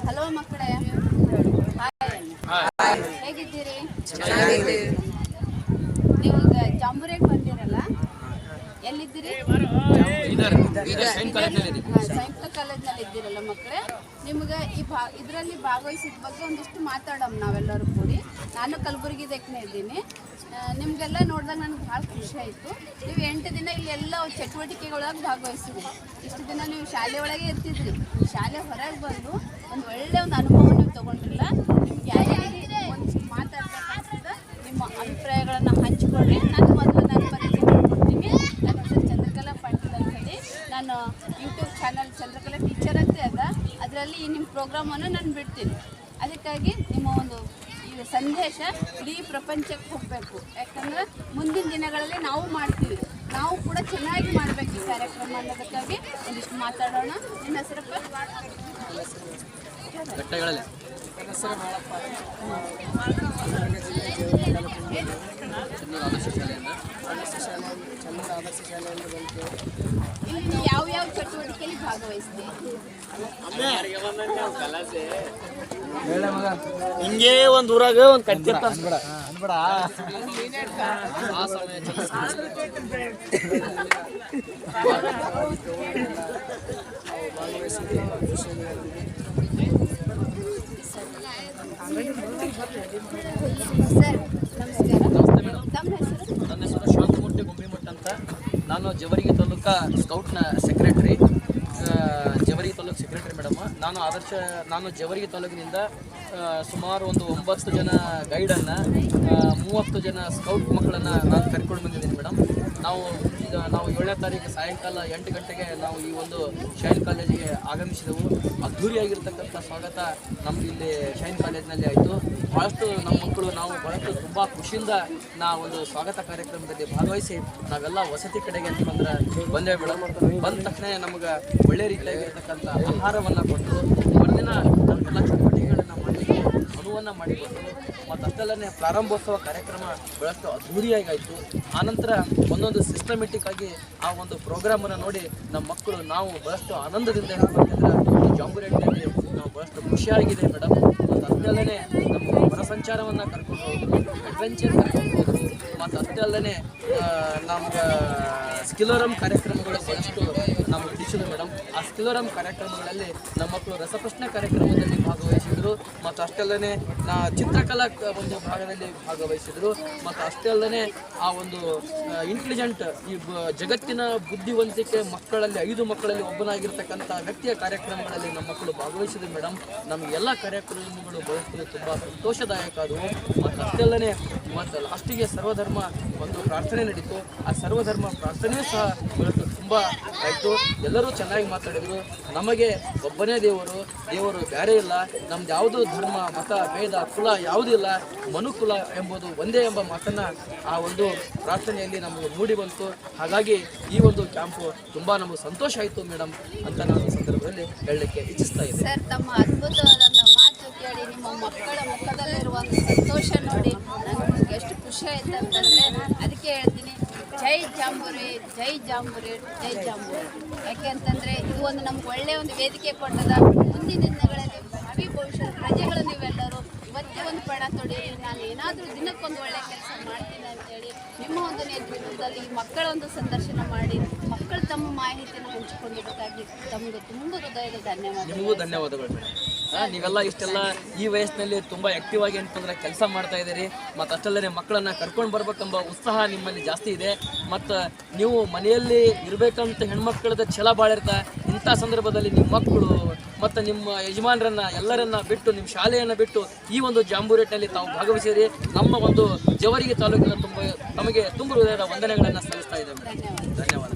Hello ಮಕ್ಕಳೇ, ಹೇಗಿದ್ದೀರಿ? ನೀವು ಜಾಂಬೂರಿಗೆ ಬಂದಿರಲ್ಲ, ಎಲ್ಲಿದ್ದೀರಿ? ಸಂಯುಕ್ತ ಕಾಲೇಜ್ನಲ್ಲಿ ಇದ್ದೀರಲ್ಲ ಮಕ್ಕಳೇ. ನಿಮ್ಗೆ ಇದರಲ್ಲಿ ಭಾಗವಹಿಸಿದ ಬಗ್ಗೆ ಒಂದಿಷ್ಟು ಮಾತಾಡೋಣ ನಾವೆಲ್ಲರೂ ಕೂಡಿ. ನಾನು ಕಲಬುರಗಿದಕ್ಕೇ ಇದ್ದೀನಿ. ನಿಮಗೆಲ್ಲ ನೋಡಿದಾಗ ನನಗೆ ಭಾಳ ಖುಷಿ ಆಯಿತು. ನೀವು 8 ದಿನ ಇಲ್ಲಿ ಎಲ್ಲ ಚಟುವಟಿಕೆಗಳೊಳಗೆ ಭಾಗವಹಿಸಿದ್ರಿ. ಇಷ್ಟು ದಿನ ನೀವು ಶಾಲೆ ಒಳಗೆ ಇರ್ತಿದ್ರಿ. ಶಾಲೆ ಹೊರಗೆ ಬಂದು ಒಂದು ಒಳ್ಳೆಯ ಅನುಭವ ನೀವು ತೊಗೊಂಡ್ರಿಲ್ಲ. ನಿಮ್ಗೆ ಯಾರ್ಯಾರಿಗೆ ಒಂದಿಷ್ಟು ಮಾತಾಡ್ಬೇಕಂತ ನಿಮ್ಮ ಅಭಿಪ್ರಾಯಗಳನ್ನು ಹಂಚಿಕೊಳ್ಳಿ. ನಾನು ಮೊದಲು ನನ್ನ ಪರಿಚಯ ಮಾಡ್ಕೊಡ್ತೀನಿ. ನನ್ನ ಹೆಸರು ಚಂದ್ರಕಲಾ ಪಾಟೀಲ್ ಅಂತ ಹೇಳಿ. ನಾನು ಯೂಟ್ಯೂಬ್ ಚಾನಲ್ ಚಂದ್ರಕಲಾ ಟೀಚರ್ ಅಂತ ಅದ, ಅದರಲ್ಲಿ ನಿಮ್ಮ ಪ್ರೋಗ್ರಾಮನ್ನು ನಾನು ಬಿಡ್ತೀನಿ. ಅದಕ್ಕಾಗಿ ನಿಮ್ಮ ಒಂದು ಈ ಸಂದೇಶ ಇಡೀ ಪ್ರಪಂಚಕ್ಕೆ ಹೋಗಬೇಕು. ಯಾಕಂದರೆ ಮುಂದಿನ ದಿನಗಳಲ್ಲಿ ನಾವು ಮಾಡ್ತೀವಿ, ನಾವು ಕೂಡ ಚೆನ್ನಾಗಿ ಮಾಡಬೇಕು ಈ ಕಾರ್ಯಕ್ರಮ ಅನ್ನೋದಕ್ಕಾಗಿ ಒಂದಿಷ್ಟು ಮಾತಾಡೋಣ. ನಿಮ್ಮ ಹೆಸರಪ್ಪ? ಇಲ್ಲಿ ಯಾವ ಚಟುವಟಿಕೆಯಲ್ಲಿ ಭಾಗವಹಿಸ್ತೀವಿ? ಹಿಂಗೆ ಒಂದ್ ಊರಾಗ ಒಂದ್ ಕಟ್ಟಿರ್ತ ಸರ್ ನಮಸ್ಕಾರ. ತಮ್ಮ ಹೆಸರು? ನನ್ನ ಹೆಸರು ಶಾಂತಮೂರ್ತಿ ಗುಂಬಿಮಠ ಅಂತ. ನಾನು ಜವರಿಗೆ ತಾಲೂಕಾ ಸ್ಕೌಟ್ನ secretary, Jevargi taluk secretary madam. ನಾನು ಜವರಿಗೆ ತಾಲೂಕಿನಿಂದ ಸುಮಾರು ಒಂದು 9 ಜನ ಗೈಡನ್ನು, 30 ಜನ ಸ್ಕೌಟ್ ಮಕ್ಕಳನ್ನು ನಾನು ಕರ್ಕೊಂಡು ಬಂದಿದ್ದೀನಿ ಮೇಡಮ್. ನಾವು 7ನೇ ತಾರೀಕು ಸಾಯಂಕಾಲ 8 ಗಂಟೆಗೆ ನಾವು ಈ ಒಂದು ಶೈನ್ ಕಾಲೇಜಿಗೆ ಆಗಮಿಸಿದೆವು. ಅದ್ಧೂರಿಯಾಗಿರ್ತಕ್ಕಂಥ ಸ್ವಾಗತ ನಮ್ಗೆ ಇಲ್ಲಿ ಶೈನ್ ಕಾಲೇಜಿನಲ್ಲಿ ಆಯಿತು. ಭಾಳಷ್ಟು ನಮ್ಮ ಮಕ್ಕಳು ನಾವು ಭಾಳಷ್ಟು ತುಂಬ ಖುಷಿಯಿಂದ ಒಂದು ಸ್ವಾಗತ ಕಾರ್ಯಕ್ರಮದಲ್ಲಿ ಭಾಗವಹಿಸಿ ನಾವೆಲ್ಲ ವಸತಿ ಕಡೆಗೆ ಅಂತ ಬಂದೇವೆ ಮೇಡಮ್. ಬಂದ ತಕ್ಷಣ ನಮಗೆ ಒಳ್ಳೆ ರೀತಿಯಾಗಿರ್ತಕ್ಕಂಥ ಆಹಾರವನ್ನು ಕೊಟ್ಟು ಮರುದಿನ ನಮಗೆಲ್ಲ ಚಟುವಟಿಕೆಗಳನ್ನು ಮಾಡಲಿಕ್ಕೆ ಅನುವನ್ನು ಮಾಡಿಕೊಟ್ಟು ಮತ್ತು ಅಷ್ಟೆಲ್ಲೇ ಪ್ರಾರಂಭೋತ್ಸವ ಕಾರ್ಯಕ್ರಮ ಬಹಳಷ್ಟು ಅದ್ಧೂರಿಯಾಗಿ ಆಯಿತು. ಆನಂತರ ಒಂದೊಂದು ಸಿಸ್ಟಮೆಟಿಕ್ ಆಗಿ ಆ ಒಂದು ಪ್ರೋಗ್ರಾಮನ್ನು ನೋಡಿ ನಮ್ಮ ಮಕ್ಕಳು ನಾವು ಬಹಳಷ್ಟು ಆನಂದದಿಂದ ಹೇಳ್ಬೇಕಂದ್ರೆ ಈ ಜಾಂಬೂರಿಯಲ್ಲಿ ನಾವು ಬಹಳಷ್ಟು ಖುಷಿಯಾಗಿದೆ ಮೇಡಮ್. ಮತ್ತು ಅಷ್ಟೆಲ್ಲೇ ನಮ್ಮ ಹೊರಸಂಚಾರವನ್ನು ಕರ್ಕೊಂಡು ಹೋಗೋದು, ಅಡ್ವೆಂಚರ್ ಕರ್ಕೊಂಡು ಹೋಗೋದು, ಮತ್ತು ಅಷ್ಟೇ ಅಲ್ಲದೆ ನಮ್ಗೆ ಸ್ಕಿಲೋರಮ್ ಕಾರ್ಯಕ್ರಮಗಳು ಬಹಳಷ್ಟು ನಮಗೆ ಹಿಡಿಸಿದ್ರು ಮೇಡಮ್. ಆ ಸ್ಕಿಲೋರಮ್ ಕಾರ್ಯಕ್ರಮಗಳಲ್ಲಿ ನಮ್ಮ ಮಕ್ಕಳು ರಸಪ್ರಶ್ನೆ ಕಾರ್ಯಕ್ರಮದಲ್ಲಿ ಭಾಗವಹಿಸಿದರು. ಮತ್ತು ಅಷ್ಟಲ್ಲದೆ ಚಿತ್ರಕಲಾ ಒಂದು ಭಾಗದಲ್ಲಿ ಭಾಗವಹಿಸಿದರು. ಮತ್ತು ಅಷ್ಟೇ ಅಲ್ಲದೆ ಆ ಒಂದು ಇಂಟೆಲಿಜೆಂಟ್ ಈ ಜಗತ್ತಿನ ಬುದ್ಧಿವಂತಿಕೆ ಮಕ್ಕಳಲ್ಲಿ 5 ಮಕ್ಕಳಲ್ಲಿ ಒಬ್ಬನಾಗಿರ್ತಕ್ಕಂಥ ವ್ಯಕ್ತಿಯ ಕಾರ್ಯಕ್ರಮಗಳಲ್ಲಿ ನಮ್ಮ ಮಕ್ಕಳು ಭಾಗವಹಿಸಿದ್ರು ಮೇಡಮ್. ನಮಗೆಲ್ಲ ಕಾರ್ಯಕ್ರಮಗಳು ಬಹಳಷ್ಟು ತುಂಬ ಸಂತೋಷದಾಯಕ ಆದವು. ಮತ್ತು ಅಷ್ಟೆಲ್ಲೇ ಮತ್ತು ಲಾಸ್ಟಿಗೆ ಸರ್ವಧರ್ಮ ಒಂದು ಪ್ರಾರ್ಥನೆ ನಡೀತು. ಆ ಸರ್ವಧರ್ಮ ಪ್ರಾರ್ಥನೆ ಸಹ ಬಹಳಷ್ಟು ತುಂಬ ಆಯಿತು. ಎಲ್ಲರೂ ಚೆನ್ನಾಗಿ ಮಾತಾಡಿದರು. ನಮಗೆ ಒಬ್ಬನೇ ದೇವರು ಬೇರೆ ಇಲ್ಲ, ನಮ್ದು ಯಾವುದು ಧರ್ಮ ಮತ ಭೇದ ಕುಲ ಯಾವುದೂ ಇಲ್ಲ, ಮನುಕುಲ ಎಂಬುದು ಒಂದೇ ಎಂಬ ಮಾತನ್ನು ಆ ಒಂದು ಪ್ರಾರ್ಥನೆಯಲ್ಲಿ ನಮಗೆ ಮೂಡಿ ಬಂತು. ಹಾಗಾಗಿ ಈ ಒಂದು ಕ್ಯಾಂಪು ತುಂಬ ನಮಗೆ ಸಂತೋಷ ಆಯಿತು ಮೇಡಮ್ ಅಂತ ನಾನು ಈ ಸಂದರ್ಭದಲ್ಲಿ ಹೇಳಲಿಕ್ಕೆ ಇಚ್ಛಿಸ್ತಾ ಇದ್ದೆ. ಸರ್, ತಮ್ಮ ಅದ್ಭುತವಾದಂಥ ಮಾತು ಕೇಳಿ ನಿಮ್ಮ ಮಕ್ಕಳ ಮುಖದಲ್ಲಿರುವ ಸಂತೋಷ ನೋಡಿ ನನಗೆ ಎಷ್ಟು ಖುಷಿ ಆಯ್ತು ಅಂತಂದರೆ ಅದಕ್ಕೆ ಹೇಳ್ತೀನಿ, ಜೈ ಜಾಂಬೂರಿ, ಜೈ ಜಾಂಬೂರಿ, ಜೈ ಜಾಂಬೂರಿ. ಯಾಕೆ ಅಂತಂದರೆ ಇದು ಒಂದು ನಮ್ಗೆ ಒಳ್ಳೆಯ ಒಂದು ವೇದಿಕೆ ಕೊಟ್ಟದ. ಮುಂದಿನ ದಿನಗಳಲ್ಲಿ ಭಾವಿ ಭವಿಷ್ಯದ ಪ್ರಜೆಗಳು ನೀವೆಲ್ಲರೂ ಇವತ್ತೇ ಒಂದು ಪಣ ತೊಡೀರಿ, ನಾನು ಏನಾದರೂ ದಿನಕ್ಕೊಂದು ಒಳ್ಳೆಯ ಕೆಲಸ ಮಾಡ್ತೀನಿ ಅಂತೇಳಿ ನಿಮ್ಮ ಒಂದು ನೇತೃತ್ವದಲ್ಲಿ ಮಕ್ಕಳ ಒಂದು ಸಂದರ್ಶನ ಮಾಡಿ ಮಕ್ಕಳು ತಮ್ಮ ಮಾಹಿತಿಯನ್ನು ಹಂಚಿಕೊಂಡಿದ್ದಕ್ಕಾಗಿ ತಮಗೆ ತುಂಬ ಹೃದಯದ ಧನ್ಯವಾದ. ನಿಮಗೂ ಧನ್ಯವಾದಗಳು ಮೇಡಮ್. ನೀವೆಲ್ಲ ಇಷ್ಟೆಲ್ಲ ಈ ವಯಸ್ಸಿನಲ್ಲಿ ತುಂಬ ಆ್ಯಕ್ಟಿವ್ ಆಗಿ ಅಂತಂದರೆ ಕೆಲಸ ಮಾಡ್ತಾ ಇದ್ದೀರಿ. ಮತ್ತು ಅಷ್ಟಲ್ಲದೆ ಮಕ್ಕಳನ್ನು ಕರ್ಕೊಂಡು ಬರ್ಬೇಕೆಂಬ ಉತ್ಸಾಹ ನಿಮ್ಮಲ್ಲಿ ಜಾಸ್ತಿ ಇದೆ. ಮತ್ತು ನೀವು ಮನೆಯಲ್ಲಿ ಇರಬೇಕಂತ ಹೆಣ್ಮಕ್ಳದ ಛಲ ಭಾಳ ಇರ್ತಾ. ಇಂಥ ಸಂದರ್ಭದಲ್ಲಿ ನಿಮ್ಮ ಮಕ್ಕಳು ಮತ್ತು ನಿಮ್ಮ ಯಜಮಾನರನ್ನು ಎಲ್ಲರನ್ನ ಬಿಟ್ಟು ನಿಮ್ಮ ಶಾಲೆಯನ್ನು ಬಿಟ್ಟು ಈ ಒಂದು ಜಾಂಬೂರಿನಲ್ಲಿ ತಾವು ಭಾಗವಹಿಸಿರಿ. ನಮ್ಮ ಒಂದು ಜವರಿಗೆ ತಾಲೂಕಿನ ನಮಗೆ ತುಂಬ ಹೃದಯದ ವಂದನೆಗಳನ್ನು ಸಲ್ಲಿಸ್ತಾ ಇದ್ದೇವೆ. ಧನ್ಯವಾದ.